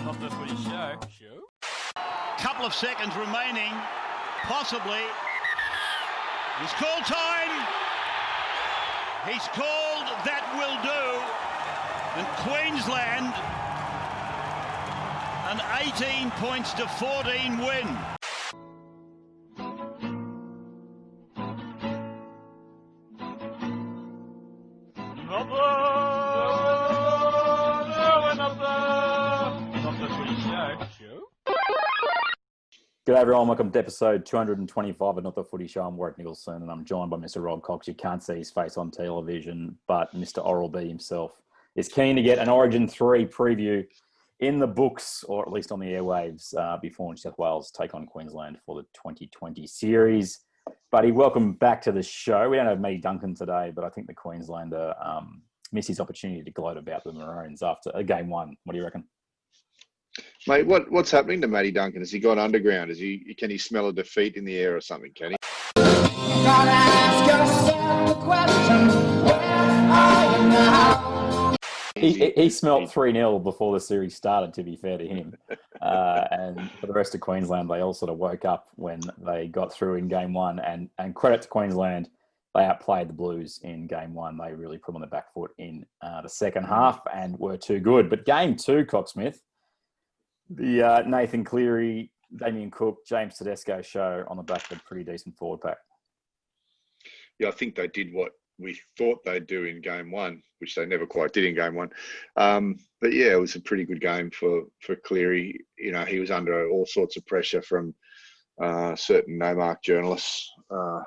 Not the Footy Show. Couple of seconds remaining, possibly. He's called time. He's called that will do. And Queensland, an 18 points to 14 win. G'day everyone, welcome to episode 225 of Not The Footy Show. I'm Warrick Nicolson and I'm joined by Mr. Robb Cox. You can't see his face on television, but Mr. Oral-B himself is keen to get an Origin 3 preview in the books, or at least on the airwaves, before New South Wales take on Queensland for the 2020 series. Buddy, welcome back to the show. We don't have Matty Duncan today, but I think the Queenslander missed his opportunity to gloat about the Maroons after game one. What do you reckon? Mate, what's happening to Matty Duncan? Has he gone underground? Can he smell a defeat in the air or something? Can he? He smelt 3-0 before the series started, to be fair to him. And for the rest of Queensland, they all sort of woke up when they got through in game one. And credit to Queensland, they outplayed the Blues in game one. They really put them on the back foot in the second half and were too good. But game two, Cocksmith, the Nathan Cleary, Damien Cook, James Tedesco show on the back of a pretty decent forward pack. Yeah, I think they did what we thought they'd do in game one, which they never quite did in game one. But yeah, it was a pretty good game for Cleary. You know, he was under all sorts of pressure from certain no-mark journalists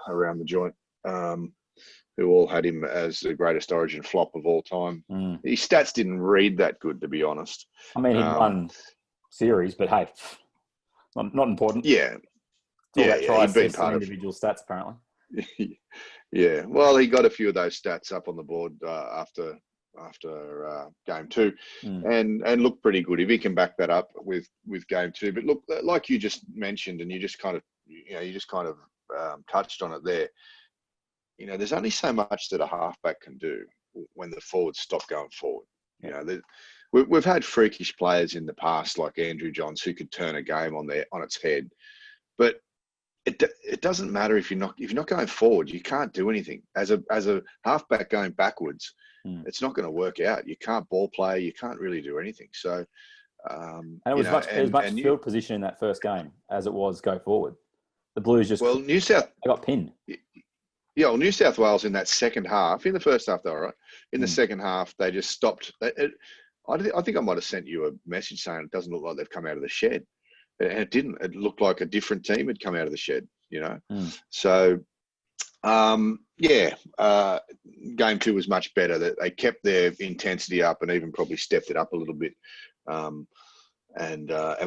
around the joint, who all had him as the greatest Origin flop of all time. His stats didn't read that good, to be honest. I mean, he won series, but hey, not important. Yeah. He'd been part of individual stats, apparently. Yeah. Well, he got a few of those stats up on the board after game two, and looked pretty good if he can back that up with game two. But look, like you just mentioned, and you just kind of touched on it there. You know, there's only so much that a halfback can do when the forwards stop going forward. You know, we've had freakish players in the past, like Andrew Johns, who could turn a game on its head. But it doesn't matter if you're not going forward. You can't do anything as a halfback going backwards. It's not going to work out. You can't ball play. You can't really do anything. So, and it was much field position in that first game as it was go forward. The Blues just they got pinned. Yeah, well, New South Wales in that second half. In the first half, they were all right. In the second half, they just stopped. I think I might have sent you a message saying it doesn't look like they've come out of the shed. And it didn't. It looked like a different team had come out of the shed, you know. So, game two was much better. They kept their intensity up and even probably stepped it up a little bit. And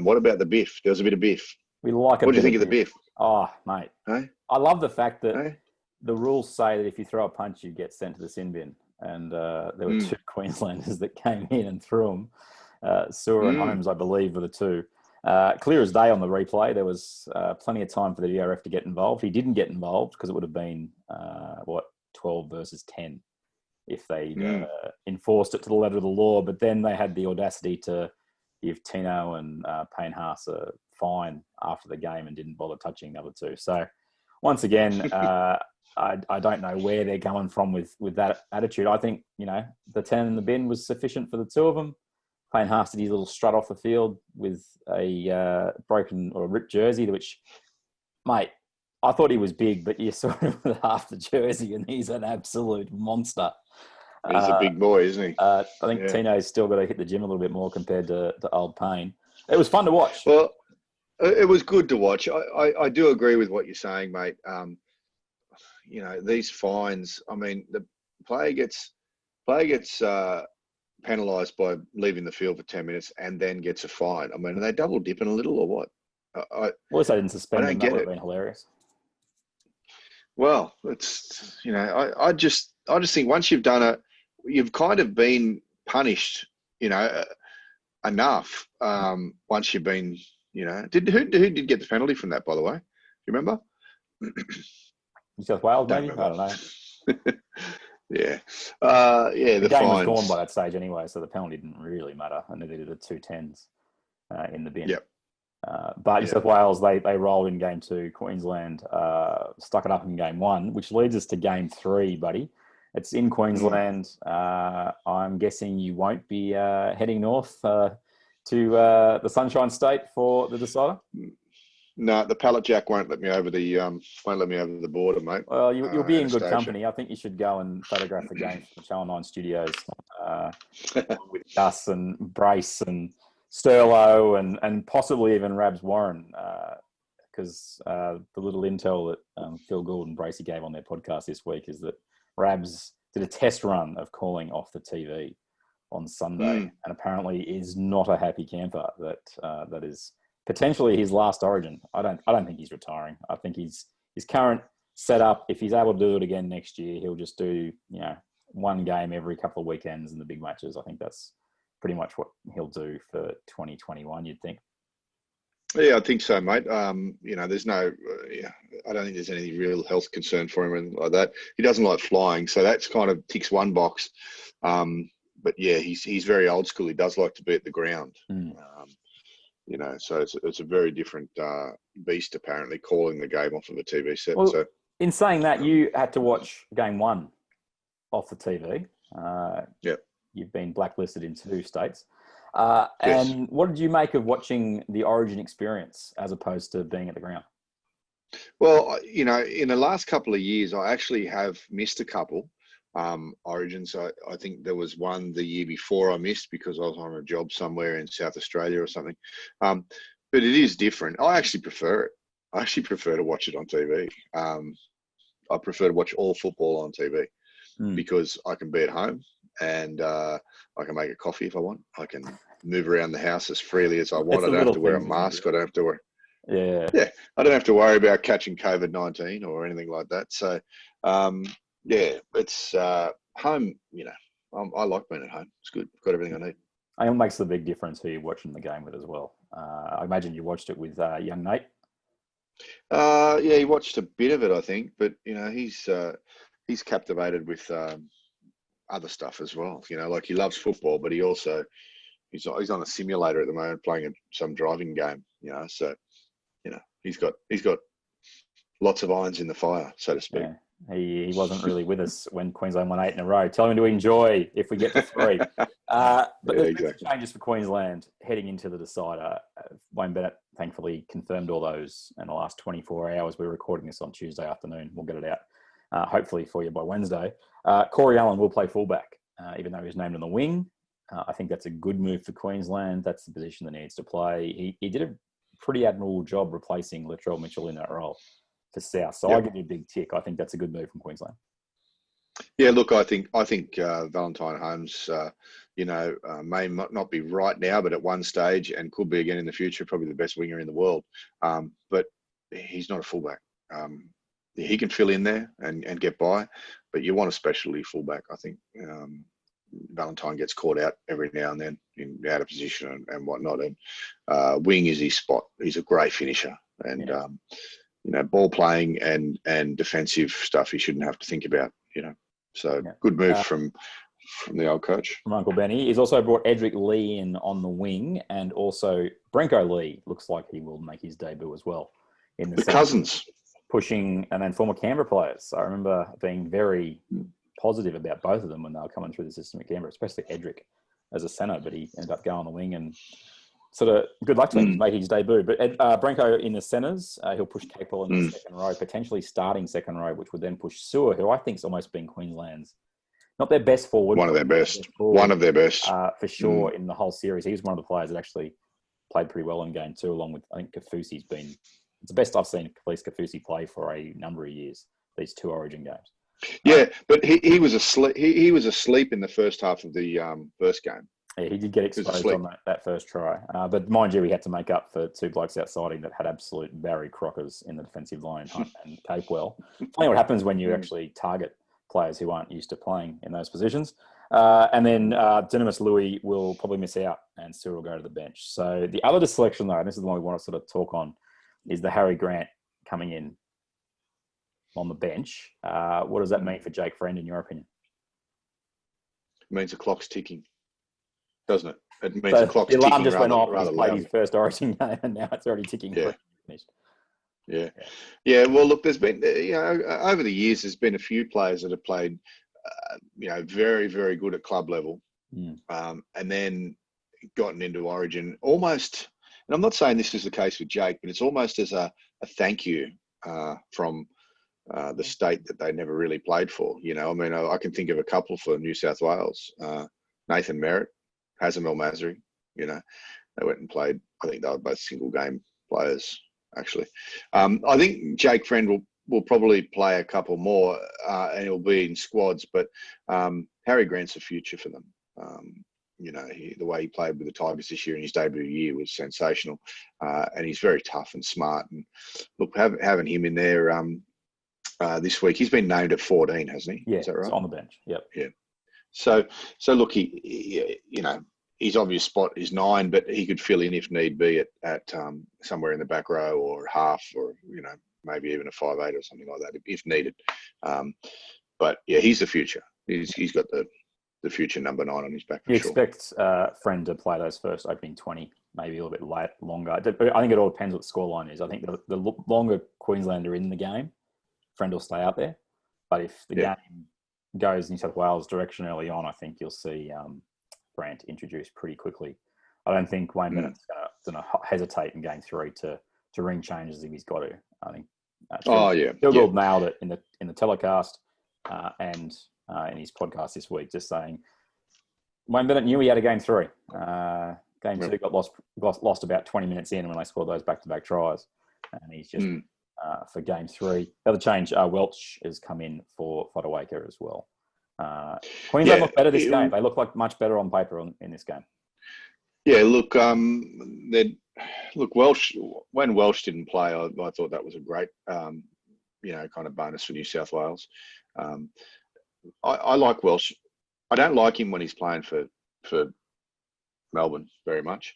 what about the biff? There was a bit of biff. We like it. What do you think of the biff? Oh, mate. Hey? I love the fact that the rules say that if you throw a punch, you get sent to the sin bin. And there were two Queenslanders that came in and threw them. Sewer and Holmes, I believe, were the two. Clear as day on the replay. There was plenty of time for the DRF to get involved. He didn't get involved because it would have been, 12 versus 10 if they enforced it to the letter of the law. But then they had the audacity to give Tino and Payne Haas a fine after the game and didn't bother touching the other two. So once again, I don't know where they're coming from with that attitude. I think, you know, the 10 in the bin was sufficient for the two of them. Payne Haas did his little strut off the field with a broken or ripped jersey, which, mate, I thought he was big, but you saw him with half the jersey and he's an absolute monster. He's a big boy, isn't he? I think Tino's still got to hit the gym a little bit more compared to old Payne. It was fun to watch. Well, it was good to watch. I do agree with what you're saying, mate. You know, these fines, I mean, the player gets penalised by leaving the field for 10 minutes and then gets a fine. I mean, are they double dipping a little or what? Well, they didn't suspend him. That would have been hilarious. Well, it's, you know, I just think once you've done it, you've kind of been punished, you know, enough. Once you've been, you know, who did get the penalty from that, by the way? Do you remember? New South Wales, maybe? I don't know. Yeah. The game was gone by that stage anyway, so the penalty didn't really matter, and neither did the 2 10s. in the bin. Yep. But New South Wales, they rolled in game 2. Queensland stuck it up in game 1, which leads us to game 3, buddy. It's in Queensland. I'm guessing you won't be heading north to the Sunshine State for the decider. No, the pallet jack won't let me over the border, mate. Well, you'll be in good Anastasia. company. I think you should go and photograph the game from the Channel 9 studios with Gus and Brace and Sterlo and possibly even Rabs Warren, because the little intel that Phil Gould and Bracey gave on their podcast this week is that Rabs did a test run of calling off the TV on Sunday and apparently is not a happy camper. That is potentially his last Origin. I don't think he's retiring. I think his current setup, if he's able to do it again next year, he'll just do one game every couple of weekends in the big matches. I think that's pretty much what he'll do for 2021. You'd think. Yeah, I think so, mate. There's no, I don't think there's any real health concern for him or anything like that. He doesn't like flying, so that's kind of ticks one box. But yeah, he's very old school. He does like to be at the ground. So it's a very different beast, apparently, calling the game off of a TV set. Well, so, in saying that, you had to watch game 1 off the TV. You've been blacklisted in 2 states. And what did you make of watching the Origin experience as opposed to being at the ground? Well, in the last couple of years, I actually have missed a couple Origins. I think there was one the year before I missed because I was on a job somewhere in South Australia or something. But it is different. I actually prefer it. I actually prefer to watch it on TV. I prefer to watch all football on TV because I can be at home and I can make a coffee if I want. I can move around the house as freely as I want. I don't have to wear a mask. I don't have to wear. Yeah. I don't have to worry about catching COVID-19 or anything like that. So, it's home. I like being at home. It's good. I've got everything I need. I think it makes a big difference who you're watching the game with as well. I imagine you watched it with young Nate. He watched a bit of it, I think, but he's captivated with other stuff as well. Like he loves football, but he's on a simulator at the moment playing some driving game. So he's got lots of irons in the fire, so to speak. Yeah. He wasn't really with us when Queensland won 8 in a row. Tell him to enjoy if we get to 3. But there's been some changes for Queensland heading into the decider. Wayne Bennett thankfully confirmed all those in the last 24 hours. We're recording this on Tuesday afternoon. We'll get it out hopefully for you by Wednesday. Corey Allen will play fullback, even though he's named on the wing. I think that's a good move for Queensland. That's the position that needs to play. He did a pretty admirable job replacing Latrell Mitchell in that role for South. So I'll give you a big tick. I think that's a good move from Queensland. Yeah, look, I think Valentine Holmes, may not be right now, but at one stage and could be again in the future, probably the best winger in the world. But he's not a fullback. He can fill in there and get by, but you want a specialty fullback. I think Valentine gets caught out every now and then out of position and whatnot. And wing is his spot. He's a great finisher and. Ball playing and defensive stuff he shouldn't have to think about, So good move from the old coach. From Uncle Benny. He's also brought Edric Lee in on the wing, and also Brenko Lee looks like he will make his debut as well. In the Cousins. Pushing, and then former Canberra players. I remember being very positive about both of them when they were coming through the system at Canberra, especially Edric as a centre, but he ended up going on the wing and sort of good luck to him making his debut. But Brenko in the centres, he'll push Capel in the second row, potentially starting second row, which would then push Sewer, who I think's almost been Queensland's, not their best forward. One of their best. One of their best. For sure in the whole series. He was one of the players that actually played pretty well in game 2, along with, I think, Kafusi's been... It's the best I've seen Khalif Kafusi play for a number of years, these 2 Origin games. Yeah, but he was asleep. He was asleep in the first half of the first game. Yeah, he did get exposed on that first try. But mind you, he had to make up for 2 blokes outside him that had absolute Barry Crockers in the defensive line and Capewell. Funny what happens when you actually target players who aren't used to playing in those positions. And then Dynamis Louis will probably miss out and Cyril will go to the bench. So the other selection, though, and this is the one we want to sort of talk on, is the Harry Grant coming in on the bench. What does that mean for Jake Friend, in your opinion? It means the clock's ticking. doesn't it? It means So the clock's the alarm ticking just went off. rather He's played loudly. his first Origin game, and now it's already ticking. Yeah. Finished. Yeah. Well, look, there's been, over the years, there's been a few players that have played, very, very good at club level, and then gotten into Origin almost. And I'm not saying this is the case with Jake, but it's almost as a thank you from the state that they never really played for. I can think of a couple for New South Wales. Nathan Merritt, Hazem El Masri. They went and played. I think they were both single game players, actually. I think Jake Friend will probably play a couple more, and he'll be in squads. But Harry Grant's the future for them. The way he played with the Tigers this year in his debut year was sensational, and he's very tough and smart. And look, having him in there this week, he's been named at 14, hasn't he? Yeah, is that right? He's on the bench. Yep. Yeah. So look, he his obvious spot is 9, but he could fill in if need be at somewhere in the back row or half, or maybe even a 5'8" or something like that if needed. But yeah, he's the future. He's got the future number 9 on his back. You expect Friend to play those first opening 20, maybe a little bit longer. I think it all depends what the scoreline is. I think the longer Queensland are in the game, Friend will stay out there. But if the game goes New South Wales direction early on, I think you'll see Brandt introduced pretty quickly. I don't think Wayne Bennett's going to hesitate in game 3 to ring changes if he's got to. I think Phil Gould nailed it in the telecast and in his podcast this week, just saying Wayne Bennett knew he had a game 3. Game 2 got lost about 20 minutes in when they scored those back-to-back tries, and he's just for game 3. The other change, Welch has come in for Fodawaker as well. Queensland look better this game. They look like much better on paper in this game. Yeah, look, Welsh. When Welsh didn't play, I thought that was a great, kind of bonus for New South Wales. I like Welsh. I don't like him when he's playing for Melbourne very much.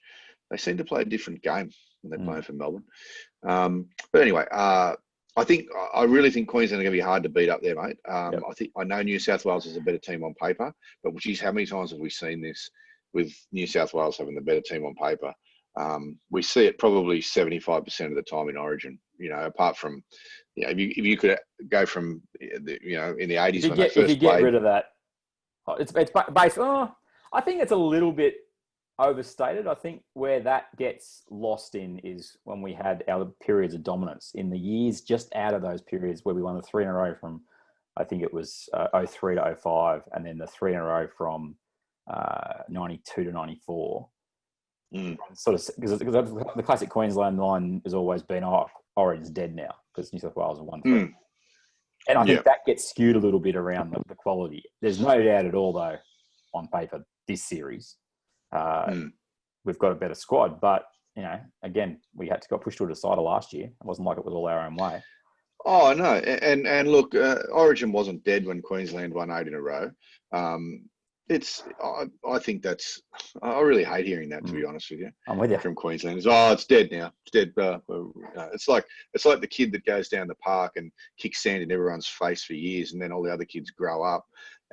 They seem to play a different game when they're playing for Melbourne. But anyway, I really think Queensland are going to be hard to beat up there, mate. I know New South Wales is a better team on paper, but geez, how many times have we seen this with New South Wales having the better team on paper? We see it probably 75% of the time in Origin. Apart from, if you could go from, in the 80s when they first played. If you get rid of that, it's based. I think it's a little bit overstated. I think where that gets lost in is when we had our periods of dominance in the years just out of those periods where we won the 3 in a row from, I think it was 03 to 05, and then the 3 in a row from 92 to 94. Sort of because the classic Queensland line has always been, Origin's dead now because New South Wales have won 3. And I think that gets skewed a little bit around the quality. There's no doubt at all, though, on paper, this series, we've got a better squad. But, again, we had to got pushed to a decider last year. It wasn't like it was all our own way. Oh, no. And look, Origin wasn't dead when Queensland won 8 in a row. I think that's, I really hate hearing that, to be honest with you. I'm with you. From Queensland. It's dead now. It's dead. It's like the kid that goes down the park and kicks sand in everyone's face for years, and then all the other kids grow up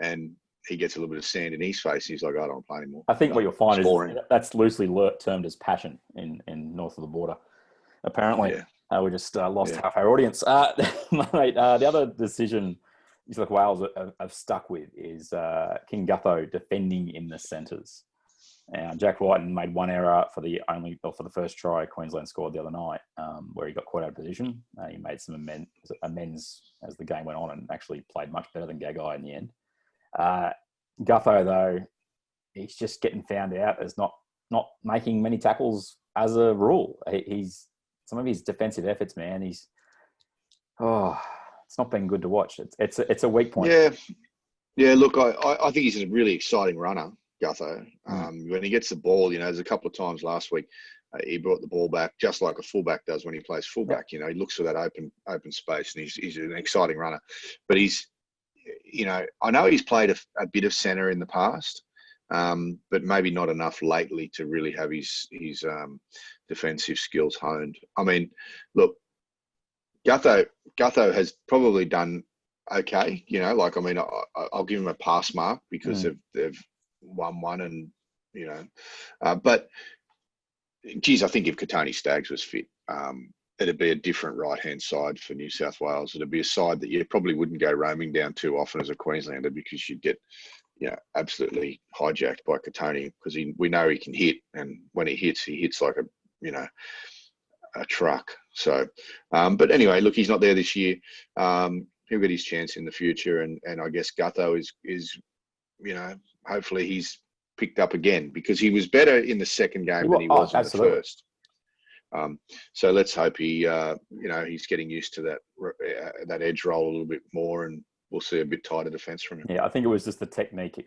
and he gets a little bit of sand in his face. And he's like, I don't want to play anymore. I think what you'll find is that's loosely termed as passion in north of the border. Apparently, we just lost half our audience. Mate, the other decision New South Wales have stuck with is King Gutho defending in the centres. And Jack Whiten made one error for the first try Queensland scored the other night, where he got caught out of position. He made some amends as the game went on and actually played much better than Gagai in the end. Gutho, though, he's just getting found out as not making many tackles as a rule. Some of his defensive efforts, man, it's not been good to watch. It's a weak point. Yeah. Look, I think he's a really exciting runner, Gutho. When he gets the ball, there's a couple of times last week he brought the ball back just like a fullback does when he plays fullback. He looks for that open space, and he's an exciting runner. But he's, I know he's played a bit of centre in the past, but maybe not enough lately to really have his defensive skills honed. I mean, look, Gutho has probably done okay. I'll give him a pass mark because they've won one and But geez, I think if Katoni Staggs was fit, it'd be a different right-hand side for New South Wales. It'd be a side that you probably wouldn't go roaming down too often as a Queenslander, because you'd get, absolutely hijacked by Katoni, because we know he can hit, and when he hits like a truck. So, but anyway, look, he's not there this year. He'll get his chance in the future, and I guess Gutho is hopefully he's picked up again, because he was better in the second game than he was in the first. So let's hope he, he's getting used to that edge roll a little bit more, and we'll see a bit tighter defence from him. Yeah, I think it was just the technique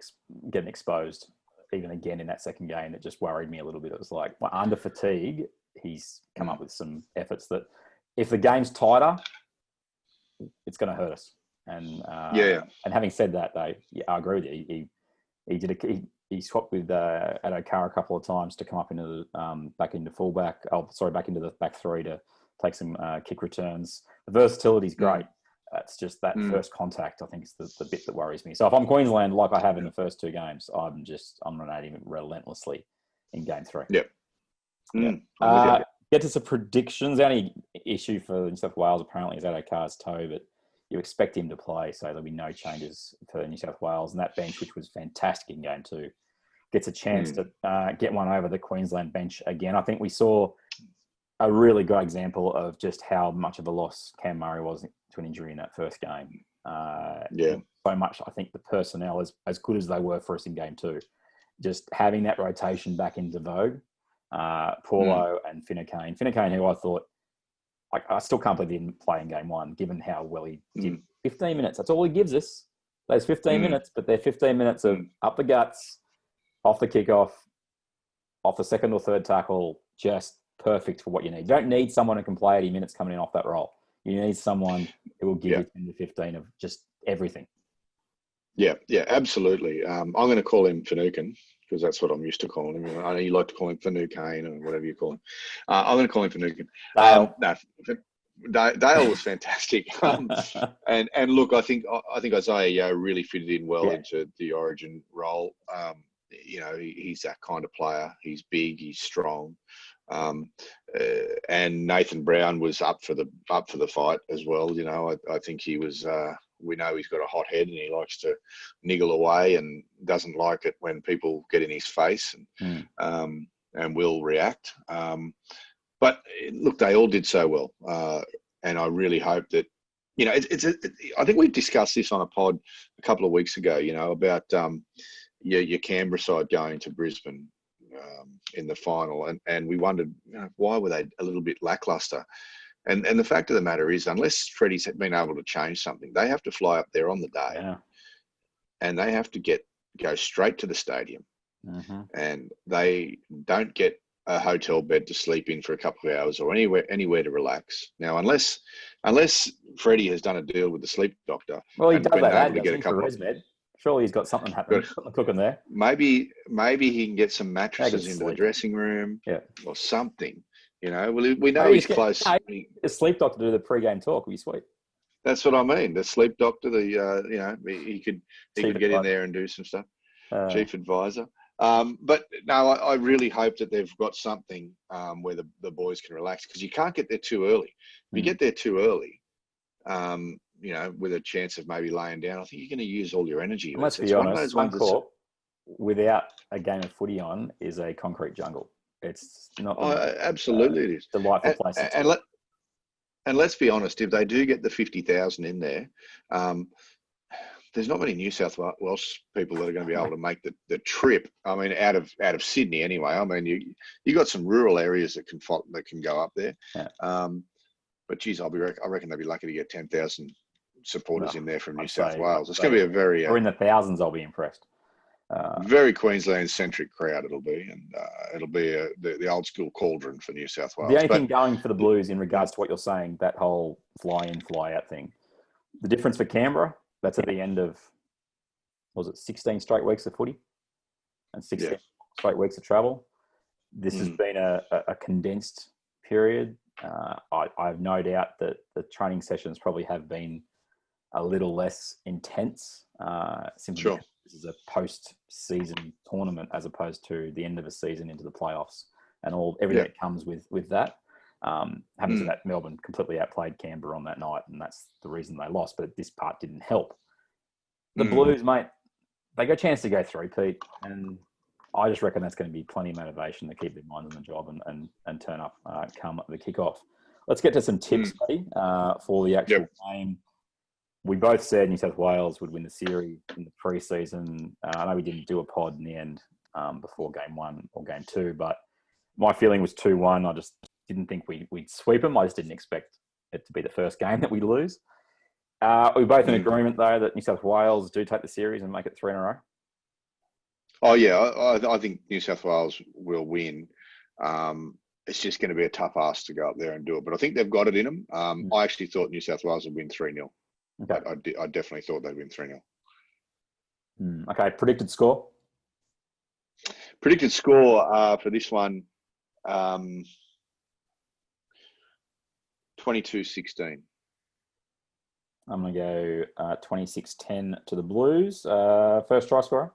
getting exposed, even again in that second game, that just worried me a little bit. It was like, under fatigue, he's come up with some efforts that, if the game's tighter, it's going to hurt us. And and having said that, though, I agree with you. He swapped with Adokar a couple of times to come up into the back into fullback. Back into the back three to take some kick returns. The versatility's great. It's just that first contact, I think, is the bit that worries me. So if I'm Queensland, like I have in the first two games, I'm running him relentlessly in game 3. Yep. Get to some predictions. The only issue for New South Wales apparently is Adokar's toe, but you expect him to play, so there'll be no changes for New South Wales. And that bench, which was fantastic in game 2, gets a chance to get one over the Queensland bench again. I think we saw a really good example of just how much of a loss Cam Murray was to an injury in that first game. So much, I think the personnel, as good as they were for us in game 2, just having that rotation back into vogue. Paulo and Finucane. Finucane, who I thought, I still can't believe he didn't play in game 1, given how well he did. 15 minutes, that's all he gives us. Those 15 minutes, but they're 15 minutes of up the guts, off the kickoff, off the second or third tackle, just perfect for what you need. You don't need someone who can play 80 minutes coming in off that roll. You need someone who will give you 10 to 15 of just everything. Yeah, absolutely. I'm going to call him Finucane, because that's what I'm used to calling him. I know you like to call him Finucane or whatever you call him. I'm going to call him Finucane. Dale was fantastic. And look, I think Isaiah really fitted in well into the Origin role. He's that kind of player. He's big, he's strong. And Nathan Brown was up for the fight as well. I think he was. We know he's got a hot head, and he likes to niggle away, and doesn't like it when people get in his face, and will react. But look, they all did so well, and I really hope that I think we discussed this on a pod a couple of weeks ago. About your Canberra side going to Brisbane in the final, and we wondered why were they a little bit lackluster. And the fact of the matter is, unless Freddie's been able to change something, they have to fly up there on the day, and they have to go straight to the stadium, and they don't get a hotel bed to sleep in for a couple of hours or anywhere to relax. Now, unless Freddie has done a deal with the sleep doctor, well, he does that to get a couple of ResMed. Surely he's got something happening cooking there. Maybe he can get some mattresses into the dressing room, or something. We know he's close. The sleep doctor do the pre-game talk will be sweet. That's what I mean. The sleep doctor, he could get in there and do some stuff. Chief advisor. But no, I really hope that they've got something where the boys can relax, because you can't get there too early. If you get there too early, with a chance of maybe laying down, I think you're going to use all your energy. And let's be honest, Suncorp without a game of footy on is a concrete jungle. It's not absolutely it is delightful place. And let's be honest, if they do get the 50,000 in there, there's not many New South Wales people that are going to be able to make the trip. I mean, out of Sydney anyway. I mean, you got some rural areas that can go up there. But geez, I reckon they'd be lucky to get 10,000 supporters in there from New South Wales. It's going to be a very or in the thousands. I'll be impressed. Very Queensland-centric crowd it'll be, and it'll be the old-school cauldron for New South Wales. The only thing going for the Blues in regards to what you're saying, that whole fly-in, fly-out thing, the difference for Canberra, that's at the end of, 16 straight weeks of footy and 16 straight weeks of travel. This has been a condensed period. I have no doubt that the training sessions probably have been a little less intense, simply this is a post-season tournament as opposed to the end of a season into the playoffs and everything that comes with that. Having said that, Melbourne completely outplayed Canberra on that night, and that's the reason they lost. But this part didn't help. The Blues, mate, they got a chance to go through, Pete, and I just reckon that's going to be plenty of motivation to keep their minds on the job and turn up come the kickoff. Let's get to some tips, buddy, for the actual game. We both said New South Wales would win the series in the pre-season. I know we didn't do a pod in the end before game 1 or game 2, but my feeling was 2-1. I just didn't think we'd sweep them. I just didn't expect it to be the first game that we lose. We're both in agreement, though, that New South Wales do take the series and make it 3 in a row. Oh, yeah. I think New South Wales will win. It's just going to be a tough ask to go up there and do it. But I think they've got it in them. I actually thought New South Wales would win 3-0. Okay. I definitely thought they'd win 3-0. Okay, predicted score? Predicted score for this one, 22-16. I'm going to go 26-10 to the Blues. First try scorer?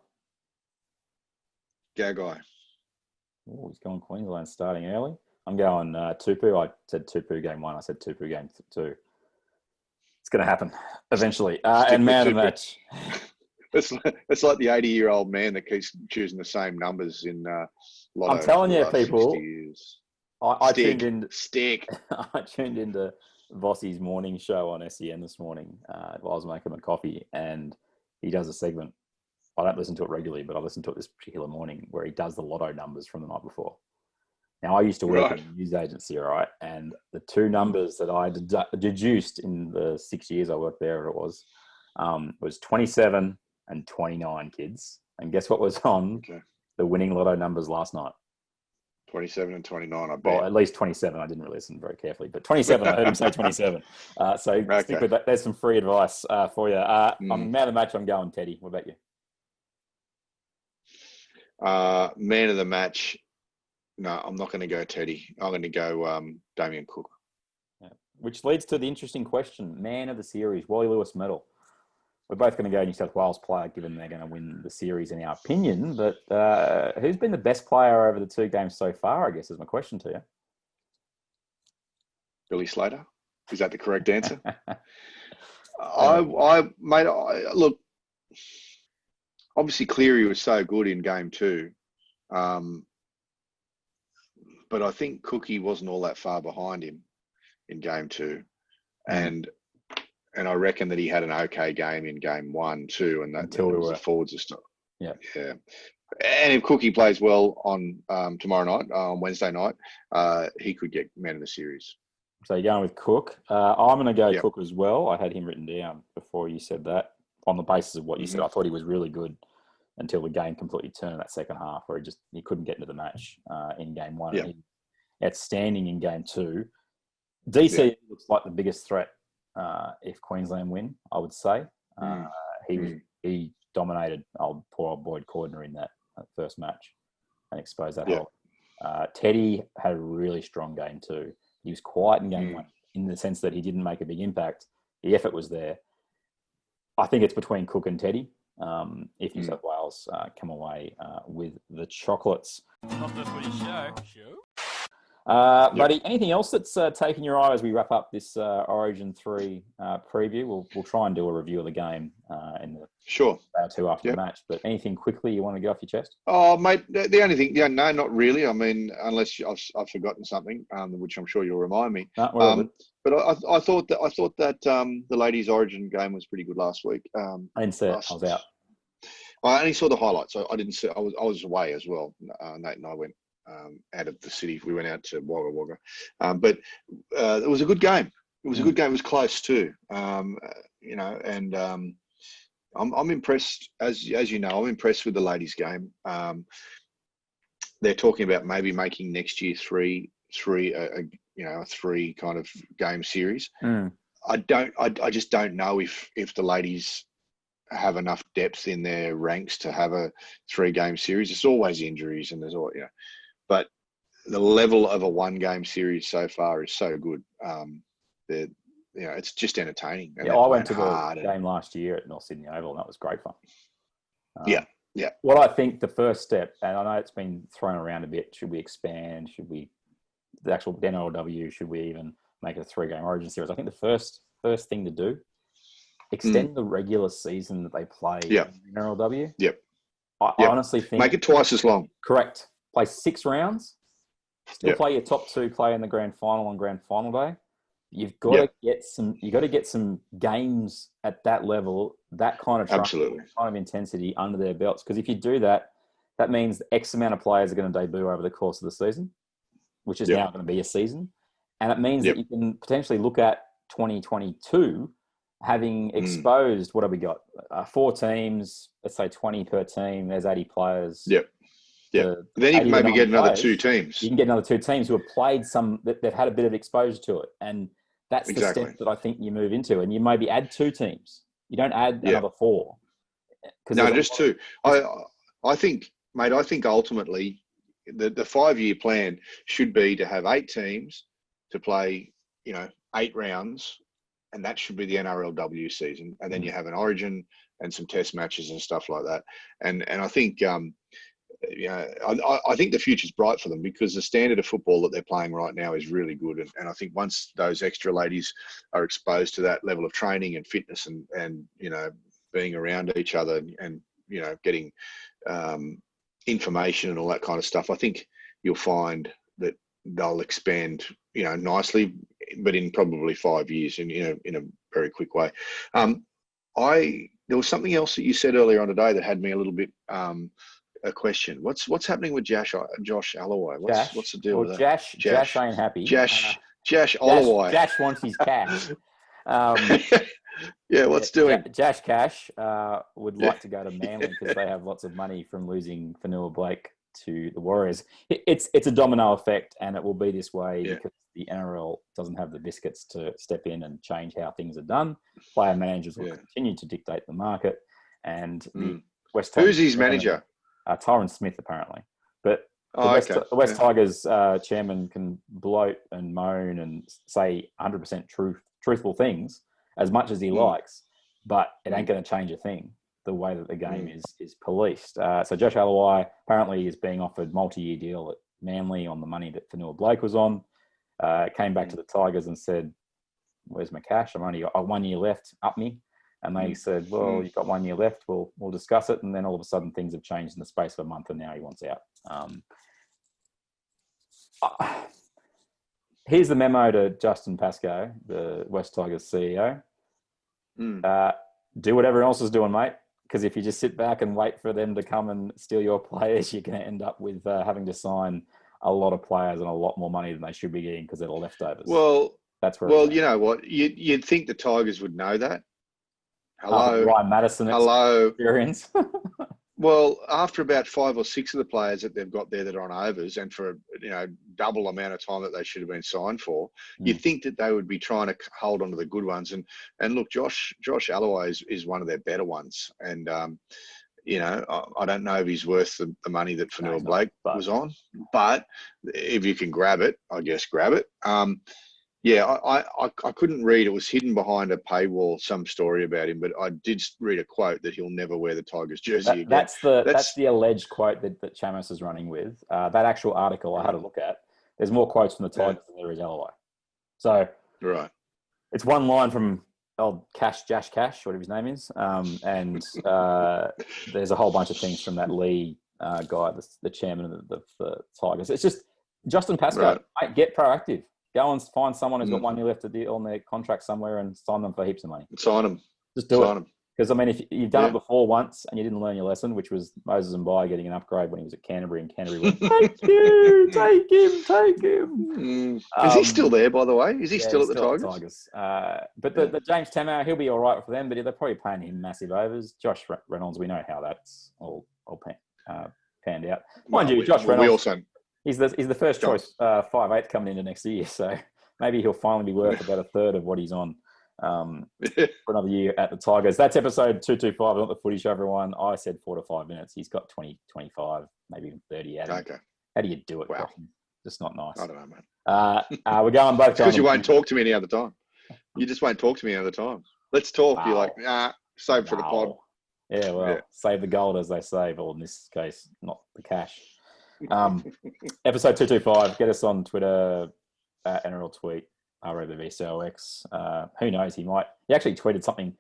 Gagai. Oh, he's going Queensland starting early. I'm going Tupu. I said Tupu game 1. I said Tupu game 2. It's going to happen eventually. And man of the match. It's like the 80-year-old man that keeps choosing the same numbers in Lotto. I'm telling you, people. I tuned into Vossi's morning show on SEN this morning while I was making my coffee, and he does a segment. I don't listen to it regularly, but I listened to it this particular morning where he does the lotto numbers from the night before. Now, I used to work in a news agency, right? And the 2 numbers that I deduced in the 6 years I worked there, was 27 and 29, kids. And guess what was on the winning lotto numbers last night? 27 and 29, I bet. Well, at least 27. I didn't really listen very carefully, but 27, I heard him say 27. Stick with that. There's some free advice for you. On man of the match, I'm going Teddy. What about you? Man of the match, no, I'm not going to go Teddy. I'm going to go Damien Cook. Yeah. Which leads to the interesting question. Man of the series, Wally Lewis medal. We're both going to go New South Wales player, given they're going to win the series in our opinion. But who's been the best player over the 2 games so far, I guess, is my question to you. Billy Slater? Is that the correct answer? Look, obviously Cleary was so good in game 2. But I think Cookie wasn't all that far behind him in game 2. And I reckon that he had an okay game in game 1 too, and that was the forwards and stuff. Yeah. And if Cookie plays well on tomorrow night, on Wednesday night, he could get man of the series. So you're going with Cook. I'm going to go Cook as well. I had him written down before you said that on the basis of what you said. I thought he was really good until the game completely turned in that second half, where he couldn't get into the match in game 1. Yeah. Outstanding in game 2. DC looks like the biggest threat if Queensland win, I would say. He dominated poor old Boyd Cordner in that first match and exposed that hole. Teddy had a really strong game 2. He was quiet in game 1 in the sense that he didn't make a big impact. The effort was there. I think it's between Cook and Teddy. If New South Wales come away with the chocolates. Not the footy show. Buddy, anything else that's taken your eye as we wrap up this Origin 3 preview? We'll try and do a review of the game in the day or 2 after the match. But anything quickly you want to get off your chest? Oh, mate, the only thing, no, not really. I mean, unless I've forgotten something, which I'm sure you'll remind me. No, but I thought that the ladies' Origin game was pretty good last week. I didn't see it. I was out. I only saw the highlights. I didn't see. I was away as well. Nate and I went out of the city. We went out to Wagga Wagga. But it was a good game. It was a good game. It was close too. I'm impressed. As you know, I'm impressed with the ladies' game. They're talking about maybe making next year three kind of game series. I just don't know if the ladies have enough depth in their ranks to have a 3-game series. It's always injuries and there's always, but the level of a 1-game series so far is so good. It's just entertaining. I went to the game last year at North Sydney Oval, and that was great fun. Yeah. What I think the first step, and I know it's been thrown around a bit, should we expand? Should we, the actual NRLW, should we even make it a 3-game Origin series? I think the first thing to do, extend the regular season that they play in NRLW. Yep. I honestly think... Make it twice as long. Correct. Play 6 rounds. Still play your top 2 play in the grand final on grand final day. You've got to get some. You got to get some games at that level, that kind of Absolutely, kind of intensity under their belts. Because if you do that, that means X amount of players are going to debut over the course of the season, which is now going to be a season, and it means that you can potentially look at 2022 having exposed. What have we got? 4 teams. Let's say 20 per team. There's 80 players. Yep. Yeah. Then you can maybe get another 2 teams. You can get another 2 teams who have played some, they've had a bit of exposure to it. And that's the step that I think you move into. And you maybe add 2 teams. You don't add another 4. No, just 2. I think, mate, ultimately the 5-year plan should be to have 8 teams to play, 8 rounds. And that should be the NRLW season. And then you have an Origin and some test matches and stuff like that. And I think, I think the future's bright for them because the standard of football that they're playing right now is really good. And I think once those extra ladies are exposed to that level of training and fitness and being around each other and, getting information and all that kind of stuff, I think you'll find that they'll expand, nicely, but in probably 5 years in a very quick way. There was something else that you said earlier on today that had me a little bit, a question. What's happening with Josh Aloiai? What's the deal with that? Jash ain't happy. Jash Aloiai. Jash wants his cash. What's doing? Jash Cash would like to go to Manly because they have lots of money from losing Fanua Blake to the Warriors. It's a domino effect, and it will be this way because the NRL doesn't have the biscuits to step in and change how things are done. Player managers will continue to dictate the market, and the West Tigers. Who's his manager? Tyron Smith, apparently. But the West Tigers chairman can bloat and moan and say 100% truthful things as much as he likes, but it ain't going to change a thing the way that the game is policed. So Josh Aloiai apparently is being offered multi-year deal at Manly on the money that Fanua Blake was on. Came back to the Tigers and said, "Where's my cash? I've only got 1 year left. Up me." And they said, "Well, you've got 1 year left. We'll discuss it." And then all of a sudden, things have changed in the space of a month, and now he wants out. Here's the memo to Justin Pascoe, the West Tigers CEO. Do what everyone else is doing, mate. Because if you just sit back and wait for them to come and steal your players, you're going to end up with having to sign a lot of players and a lot more money than they should be getting because they're leftovers. Well, that's where. Well, you know what? You'd think the Tigers would know that. Hello, Ryan Madison. Hello, experience. Well, after about 5 or 6 of the players that they've got there that are on overs, and for double amount of time that they should have been signed for, you'd think that they would be trying to hold on to the good ones. And look, Josh Aloiai is one of their better ones. And I don't know if he's worth the money that Fanua Blake was on, but if you can grab it, I guess grab it. I couldn't read. It was hidden behind a paywall, some story about him, but I did read a quote that he'll never wear the Tigers jersey again. That's the alleged quote that Chamas is running with. That actual article I had a look at. There's more quotes from the Tigers than there is Aloiai. So it's one line from old Jash Cash, whatever his name is, and there's a whole bunch of things from that Lee guy, the chairman of the Tigers. It's just Justin Pascoe. Mate, get proactive. Go and find someone who's got 1 year left on their contract somewhere and sign them for heaps of money. Sign them. Just do it. Because, I mean, if you've done it before once and you didn't learn your lesson, which was Moses Mbai getting an upgrade when he was at Canterbury, and Canterbury went, "Take you, take him. Is he still there, by the way? Is he still at the Tigers? But the James Tamau, he'll be all right for them, but they're probably paying him massive overs. Josh Reynolds, we know how that's all panned out. Mind you, Josh Reynolds... He's the first choice 5'8" coming into next year, so maybe he'll finally be worth about a third of what he's on for another year at the Tigers. That's episode 225 Not The Footy Show, everyone. I said 4 to 5 minutes. He's got 20, 25, maybe even 30 out of it. How do you do it? Wow. Just not nice. I don't know, man. We're going both. Because you won't talk to me any other time. You just won't talk to me any other time. Let's talk. Wow. You're like, save for the pod. Yeah, well, save the gold, as they say, but in this case, not the cash. Episode 225, get us on Twitter, at NRL tweet, ROBVCOX. Who knows, he actually tweeted something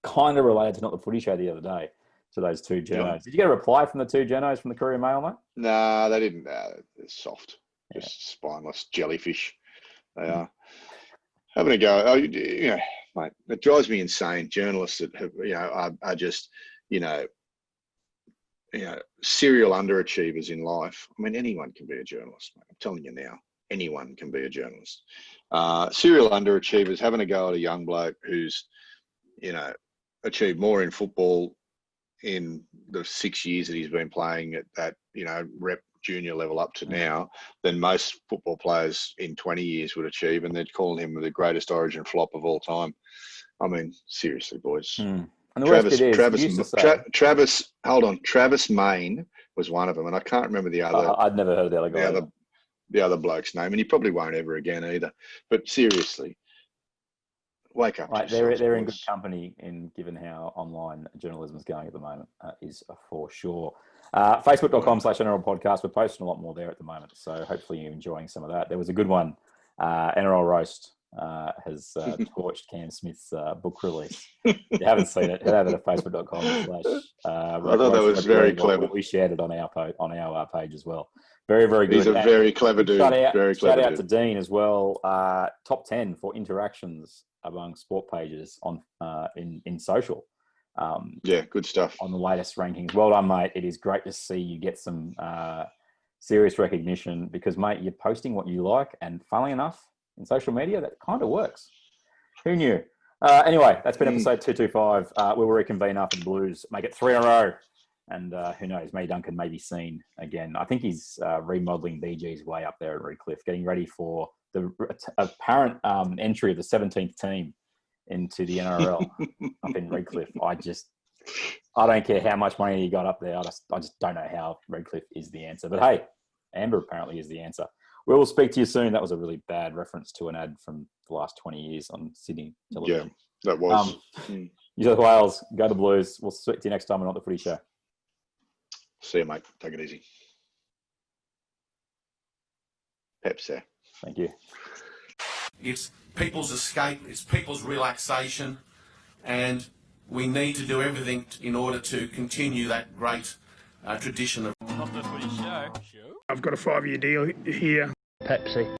kind of related to Not The Footy Show the other day, to those two journos. Did you get a reply from the two journos from the Courier Mail, mate? Nah, they didn't. They're soft. Just spineless jellyfish. They are. Having a go. Mate, it drives me insane. Journalists that have, are just, serial underachievers in life. I mean, anyone can be a journalist, mate. I'm telling you now, anyone can be a journalist. Serial underachievers having a go at a young bloke who's, achieved more in football in the 6 years that he's been playing at that, rep junior level up to now than most football players in 20 years would achieve, and they're calling him the greatest Origin flop of all time. I mean, seriously, boys. And the Travis Main was one of them, and I can't remember the other. I'd never heard of the other guy. The other bloke's name, and he probably won't ever again either. But seriously, wake up. Right, they're in good company, given how online journalism is going at the moment, is for sure. Facebook.com/NRL podcast. We're posting a lot more there at the moment, so hopefully you're enjoying some of that. There was a good one. NRL Roast has torched Cam Smith's book release. If you haven't seen it, head over to Facebook.com/. I thought that was very clever. We shared it on our page as well. Very, very good. He's a very clever dude. Shout out to Dean as well. Top 10 for interactions among sport pages on in social. Good stuff. On the latest rankings. Well done, mate. It is great to see you get some serious recognition because, mate, you're posting what you like, and funnily enough, in social media, that kind of works. Who knew? Anyway, that's been episode 225. We'll reconvene after the Blues, make it 3 in a row. And who knows, May Duncan may be seen again. I think he's remodelling BG's way up there at Redcliffe, getting ready for the apparent entry of the 17th team into the NRL up in Redcliffe. I don't care how much money he got up there. I just don't know how Redcliffe is the answer. But hey, Amber apparently is the answer. We will speak to you soon. That was a really bad reference to an ad from the last 20 years on Sydney television. Yeah, that was. New South Wales, go to Blues. We'll speak to you next time on Not The Footy Show. See you, mate. Take it easy. Pepsi. Thank you. It's people's escape. It's people's relaxation. And we need to do everything in order to continue that great tradition of Not The Footy Show. I've got a 5-year deal here. Pepsi.